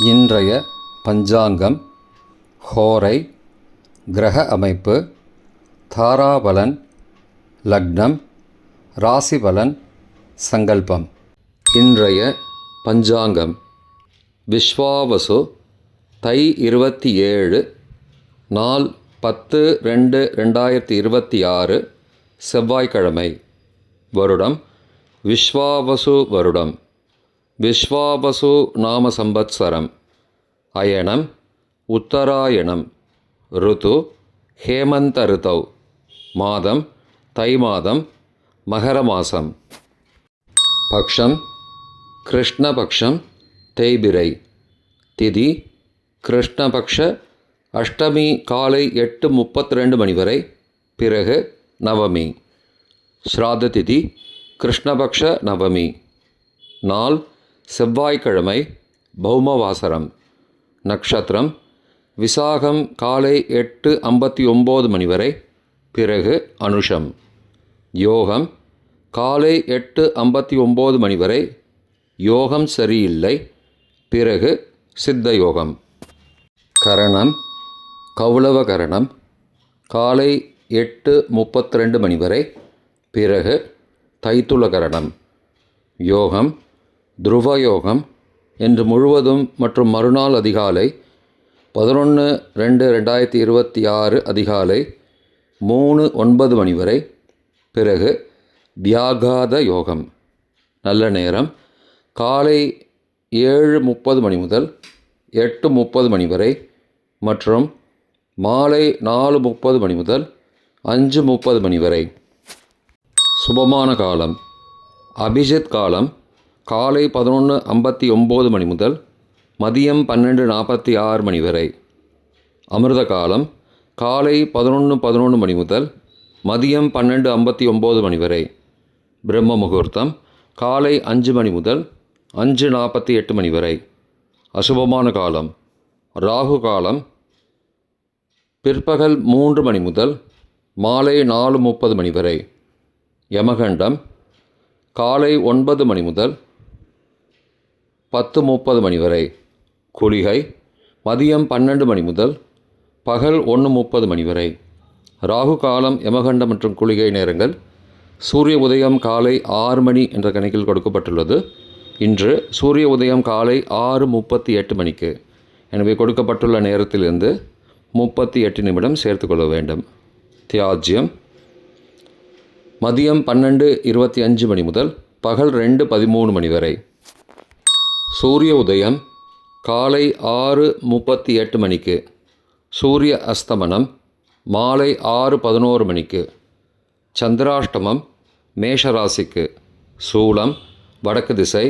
இன்றைய பஞ்சாங்கம், ஹோரை, கிரக அமைப்பு, தாராபலன், லக்னம், ராசிபலன், சங்கல்பம். இன்றைய பஞ்சாங்கம் விஸ்வாவசு, தை 27, நாள் 10-2-2026, செவ்வாய்க்கிழமை. வருடம் விஸ்வாவசு வருடம். விஸ்வாவசு நாம சம்பத்சரம். அயனம் உத்தராயணம். ருது ஹேமந்த ருதௌ. மாதம் தை மாதம், மகர மாசம். பக்ஷம் கிருஷ்ணபக்ஷம், தேய்பிரை. திதி கிருஷ்ணபக்ஷ அஷ்டமி காலை 8:32 மணி வரை, பிறகு நவமி. ஸ்ராத்த திதி கிருஷ்ணபக்ஷ நவமி. நாள் செவ்வாய்க்கிழமை, பௌமவாசரம். நக்ஷத்திரம் விசாகம் காலை 8:59 மணி வரை, பிறகு அனுஷம். யோகம் காலை 8:59 மணி வரை, யோகம் சரியில்லை, பிறகு சித்த யோகம். கரணம் கௌளவ கரணம். காலை 8:32 மணி வரை, பிறகு தைத்துல கரணம். யோகம் துருவயோகம் என்று முழுவதும் மற்றும் மறுநாள் அதிகாலை 11-2-2026 அதிகாலை 3:09 மணி வரை, பிறகு வியாகாத யோகம். நல்ல நேரம் காலை 7:30 மணி முதல் 8:30 மணி வரை மற்றும் மாலை 4:30 மணி முதல் 5:30 மணி வரை. சுபமான காலம் அபிஜித் காலம் காலை 11:59 மணி முதல் மதியம் 12:46 மணி வரை. அமிர்த காலம் காலை 11:11 மணி முதல் மதியம் 12:59 மணி வரை. பிரம்ம முகூர்த்தம் காலை 5 மணி முதல் 5:48 மணி வரை. அசுபமான காலம் ராகு காலம் பிற்பகல் 3 மணி முதல் மாலை 4:30 மணி வரை. யமகண்டம் காலை 9 மணி முதல் 10:30 மணி வரை. குளிகை மதியம் 12 மணி முதல் பகல் 1:30 மணி வரை. ராகு காலம், யமகண்டம் மற்றும் குளிகை நேரங்கள் சூரிய உதயம் காலை 6 மணி என்ற கணக்கில் கொடுக்கப்பட்டுள்ளது. இன்று சூரிய உதயம் காலை 6:38 மணிக்கு. எனவே கொடுக்கப்பட்டுள்ள நேரத்திலிருந்து 38 நிமிடம் சேர்த்துக்கொள்ள வேண்டும். தியாஜ்யம் மதியம் 12:25 மணி முதல் பகல் 2:13 மணி வரை. சூரிய உதயம் காலை 6:38 மணிக்கு. சூரிய அஸ்தமனம் மாலை 6:11 மணிக்கு. சந்திராஷ்டமம் மேஷராசிக்கு. சூலம் வடக்கு திசை.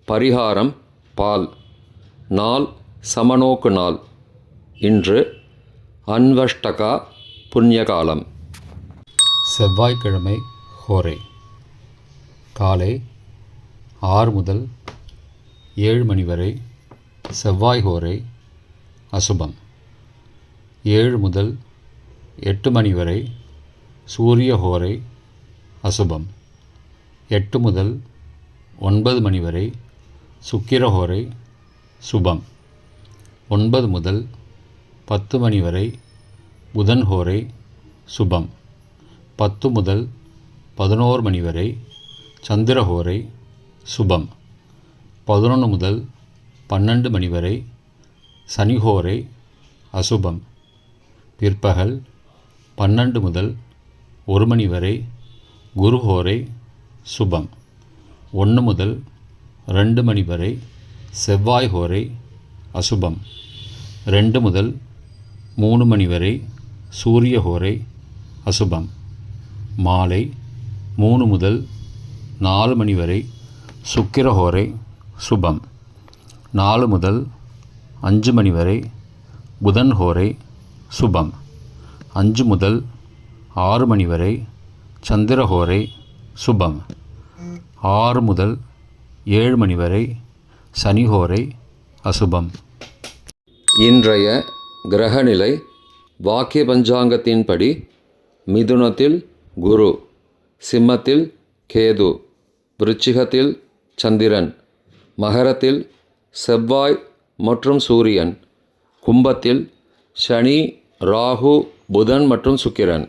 பரிகாரம் பால். நாள் சமநோக்கு நாள். இன்று அன்வஷ்டகா புண்ணியகாலம். செவ்வாய்க்கிழமை ஹோரை. காலை 6 முதல் 7 மணி வரை செவ்வாய் ஹோரை அசுபம். 7 முதல் 8 மணி வரை சூரிய ஹோரை அசுபம். 8 முதல் 9 மணி வரை சுக்கிர ஹோரை சுபம். 9 முதல் 10 மணி வரை புதன் ஹோரை சுபம். 10 முதல் 11 மணி வரை சந்திர ஹோரை சுபம். 11 முதல் 12 மணி வரை சனி ஹோரை அசுபம். பிற்பகல் 12 முதல் 1 மணி வரை குரு ஹோரை சுபம். 1 முதல் 2 மணி வரை செவ்வாய் ஹோரை அசுபம். 2 முதல் 3 மணி வரை சூரிய ஹோரை அசுபம். மாலை 3 முதல் 4 மணி வரை சுக்கிர ஹோரை சுபம். 4 முதல் 5 மணி வரை புதன் ஹோரை சுபம். 5 முதல் 6 மணி வரை சந்திர ஹோரை சுபம். 6 முதல் 7 மணி வரை சனி ஹோரை அசுபம். இன்றைய கிரகநிலை வாக்கிய பஞ்சாங்கத்தின்படி மிதுனத்தில் குரு, சிம்மத்தில் கேது, விருச்சிகத்தில் சந்திரன், மகரத்தில் செவ்வாய், மற்றும் சூரியன். கும்பத்தில் சனி, ராகு, புதன் மற்றும் சுக்கிரன்.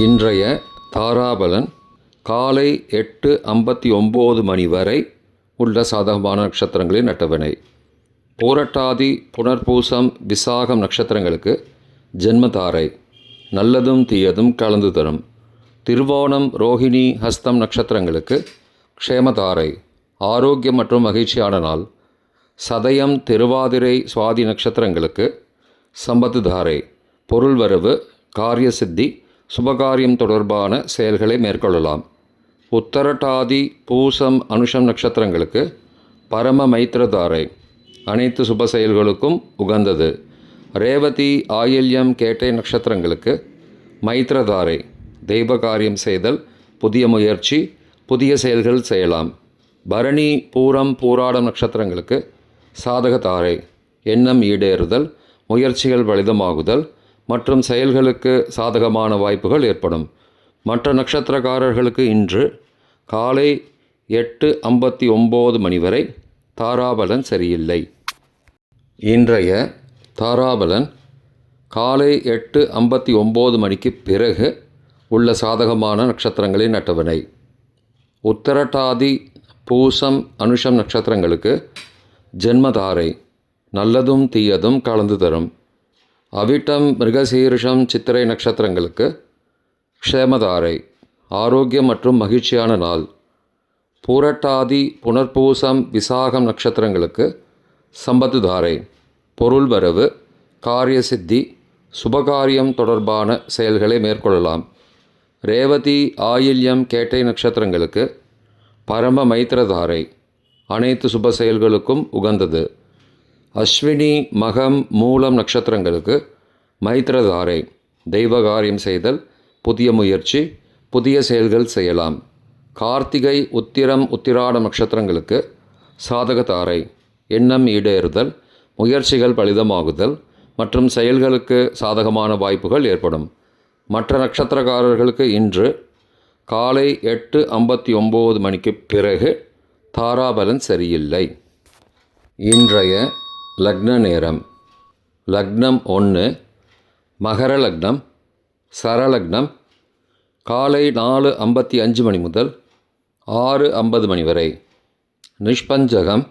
இன்றைய தாராபலன் காலை 8:59 மணி வரை உள்ள சாதகமான நட்சத்திரங்களின் அட்டவணை. பூரட்டாதி, புனர்பூசம், விசாகம் நட்சத்திரங்களுக்கு ஜென்மதாரை, நல்லதும் தீயதும் கலந்து தரும். திருவோணம், ரோஹிணி, ஹஸ்தம் நட்சத்திரங்களுக்கு க்ஷேமதாரை, ஆரோக்கியம் மற்றும் மகிழ்ச்சியான நாள். சதயம், திருவாதிரை, சுவாதி நட்சத்திரங்களுக்கு சம்பத்து தாரை, பொருள் வரவு, காரிய சித்தி, சுபகாரியம் தொடர்பான செயல்களை மேற்கொள்ளலாம். உத்தரட்டாதி, பூசம், அனுஷம் நட்சத்திரங்களுக்கு பரம மைத்திரதாரை, அனைத்து சுப செயல்களுக்கும் உகந்தது. ரேவதி, ஆயில்யம், கேட்டை நட்சத்திரங்களுக்கு மைத்திரதாரை, தெய்வ காரியம் செய்தல், புதிய முயற்சி, புதிய செயல்கள் செய்யலாம். பரணி, பூரம், பூராடம் நட்சத்திரங்களுக்கு சாதகதாரை, எண்ணம் ஈடேறுதல், முயற்சிகள் பலிதமாகுதல் மற்றும் செயல்களுக்கு சாதகமான வாய்ப்புகள் ஏற்படும். மற்ற நட்சத்திரக்காரர்களுக்கு இன்று காலை 8:59 மணி வரை தாராபலன் சரியில்லை. இன்றைய தாராபலன் காலை 8:59 மணிக்கு பிறகு உள்ள சாதகமான நட்சத்திரங்களின் அட்டவணை. உத்தரட்டாதி, பூசம், அனுஷம் நட்சத்திரங்களுக்கு ஜென்மதாரை, நல்லதும் தீயதும் கலந்து தரும். அவிட்டம், மிருகசீரிஷம், சித்திரை நட்சத்திரங்களுக்கு க்ஷேமதாரை, ஆரோக்கியம் மற்றும் மகிழ்ச்சியான நாள். பூரட்டாதி, புனர்பூசம், விசாகம் நட்சத்திரங்களுக்கு சம்பத்து தாரை, பொருள் வரவு, காரிய சித்தி, சுபகாரியம் தொடர்பான செயல்களை மேற்கொள்ளலாம். ரேவதி, ஆயில்யம், கேட்டை நட்சத்திரங்களுக்கு பரம மைத்திரதாரை, அனைத்து சுப செயல்களுக்கும் உகந்தது. அஸ்வினி, மகம், மூலம் நட்சத்திரங்களுக்கு மைத்திரதாரை, தெய்வ காரியம் செய்தல், புதிய முயற்சி, புதிய செயல்கள் செய்யலாம். கார்த்திகை, உத்திரம், உத்திராடம் நட்சத்திரங்களுக்கு சாதகதாரை, எண்ணம் ஈடேறுதல், முயற்சிகள் பலிதமாகுதல் மற்றும் செயல்களுக்கு சாதகமான வாய்ப்புகள் ஏற்படும். மற்ற நட்சத்திரக்காரர்களுக்கு இன்று காலை 8:59 மணிக்கு பிறகு தாராபலன் சரியில்லை. இன்றைய லக்ன நேரம். லக்னம் 1 மகர லக்னம், சரலக்னம் காலை 4:55 மணி முதல் 6:50 மணி வரை. நிஷ்பஞ்சகம்,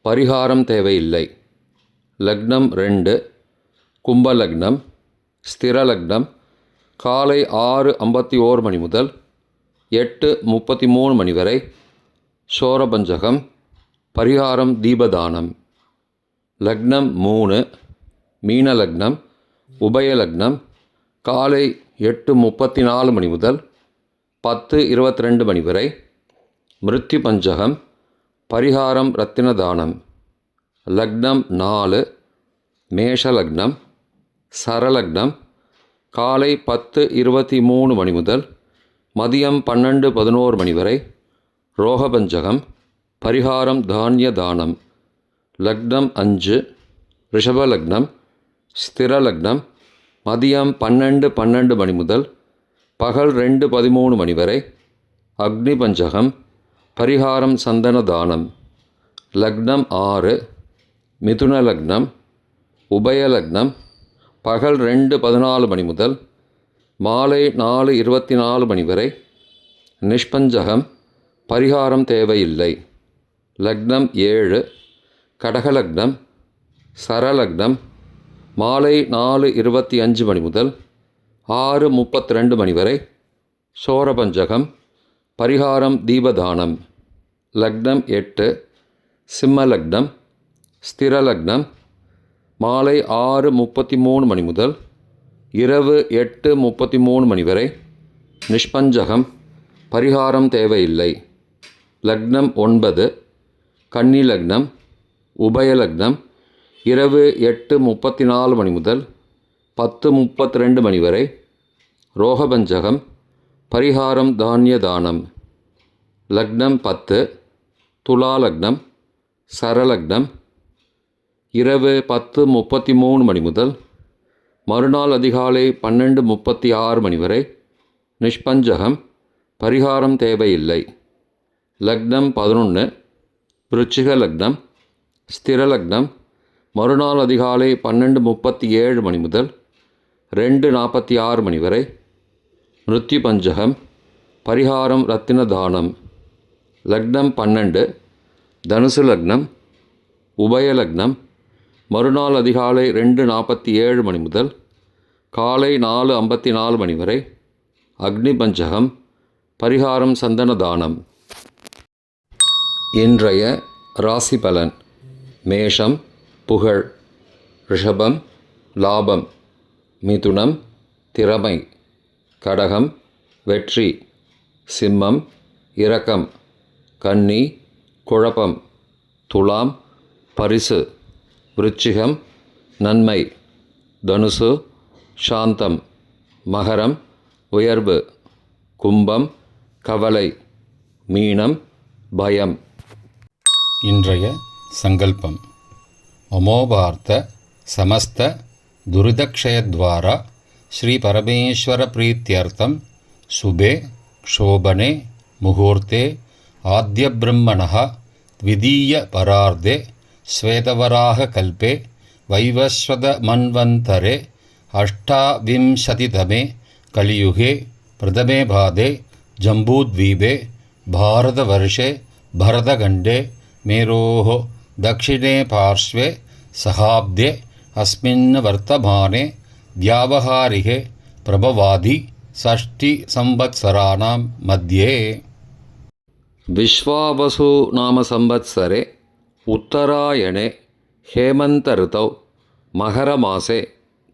பரிகாரம் தேவையில்லை. லக்னம் 2 கும்பலக்னம், ஸ்திரலக்னம் காலை 6:51 மணி முதல் 8:33 மணி வரை. சோரபஞ்சகம், பரிகாரம் தீபதானம். லக்னம் 3 மீனலக்னம், உபயலக்னம் காலை 8:34 மணி முதல் 10:22 மணி வரை. மிருத்யு பஞ்சகம், பரிகாரம் ரத்தின தானம். லக்னம் 4 மேஷலக்னம், சரலக்னம் காலை 10:23 மணி முதல் மதியம் 12:11 மணி வரை. ரோகபஞ்சகம், பரிகாரம் தானிய தானம். லக்னம் 5 ரிஷபலக்னம், ஸ்திரலக்னம் மதியம் 12:12 மணி முதல் பகல் 2:13 மணி வரை. அக்னி பஞ்சகம், பரிகாரம் சந்தன தானம். லக்னம் 6 மிதுன லக்னம், உபயலக்னம் பகல் 2:14 மணி முதல் மாலை 4:24 மணி வரை. நிஷ்பஞ்சகம், பரிகாரம் தேவையில்லை. லக்னம் 7 கடகலக்னம், சரலக்னம் மாலை 4:25 மணி முதல் 6:32 மணி வரை. சோரபஞ்சகம், பரிகாரம் தீபதானம். லக்னம் 8 சிம்மலக்னம், ஸ்திரலக்னம் மாலை 6:33 மணி முதல் இரவு 8:33 மணி வரை. நிஷ்பஞ்சகம், பரிகாரம் தேவையில்லை. லக்னம் 9 கன்னி லக்னம், உபயலக்னம் இரவு 8:34 மணி முதல் 10:32 மணி வரை. ரோகபஞ்சகம், பரிகாரம் தானிய தானம். லக்னம் 10 துலா லக்னம், சரலக்னம் இரவு 10:33 மணி முதல் மறுநாள் அதிகாலை 12:36 மணி வரை. நிஷ்பஞ்சகம், பரிகாரம் தேவையில்லை. லக்னம் 11 விருச்சிக லக்னம், ஸ்திரலக்னம் மறுநாள் அதிகாலை 12:37 மணி முதல் 2:46 மணி வரை. மிருத்யு பஞ்சகம். பரிகாரம் ரத்தின தானம். லக்னம் 12 தனுசு லக்னம். உபயலக்னம் மறுநாள் அதிகாலை 2:47 மணி முதல் காலை 4:54 மணி வரை. அக்னி பஞ்சகம். பரிகாரம் சந்தன தானம். இன்றைய ராசி பலன். மேஷம் புகழ், ரிஷபம் லாபம், மிதுனம் திறமை, கடகம் வெற்றி, சிம்மம் இரக்கம், கன்னி குழப்பம், துலாம் பரிசு, விருச்சிகம் நன்மை, தனுசு சாந்தம், மகரம் உயர்வு, கும்பம் கவலை, மீனம் பயம். இன்றைய சங்கல்பம். அமோபார்த்த சமஸ்த துரிதக்ஷயத்வாரா ஸ்ரீ பரமேஸ்வர பிரீத்தியர்த்தம் சுபே க்ஷோபனே முகூர்த்தே ஆத்ய பிரம்மணः த்விதீய பரார்த்தே ஸ்வேதவராக கல்பே வைவஸ்வத மன்வந்தரே அஷ்டாவிம்சதிதமே கலியுகே பிரதமே பாதே ஜம்பூத்வீபே பாரதவர்ஷே பரதகண்டே மேரோः दक्षिणे पार्श्वे सहाब्दे अस्मिन् वर्तमाने व्यावहारिके प्रभवादि षष्टिसंवत्सराणां मध्ये. विश्वावसु नाम संवत्सरे उत्तरायणे हेमन्त ऋतौ मकरमासे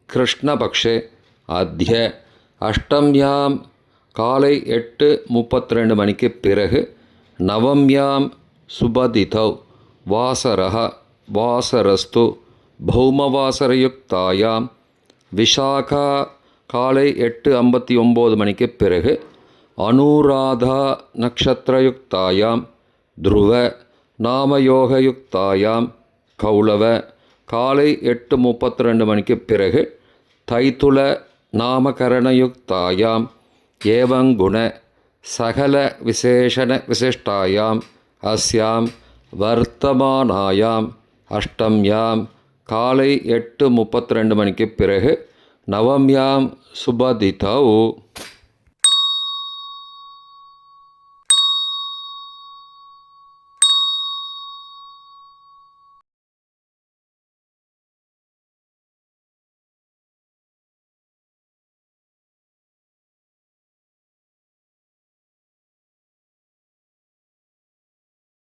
कृष्णपक्षे अद्य अष्टम्यां காலை 8:32 மணிக்கு பிறகு நவம்யாம் சுபதிதௌ வாசரः வாசரஸ்து பௌமவாசரயுக்தாயாம் விஷாகா காலை 8:59 மணிக்கு பிறகு அனுராதா நக்ஷத்திரயுக்தாயாம் துருவ நாமயோகயுக்தாயாம் கௌளவ காலை 8:32 மணிக்கு பிறகு தைத்துல நாமகரணயுக்தாயாம் ஏவங்குண சகல விசேஷண விசிஷ்டாயாம் அஸ்யாம் வர்த்தமானாயாம் அஷ்டம்யாம் காலை 8:32 மணிக்கு பிறகு நவம்யாம் சுபதிதௌ.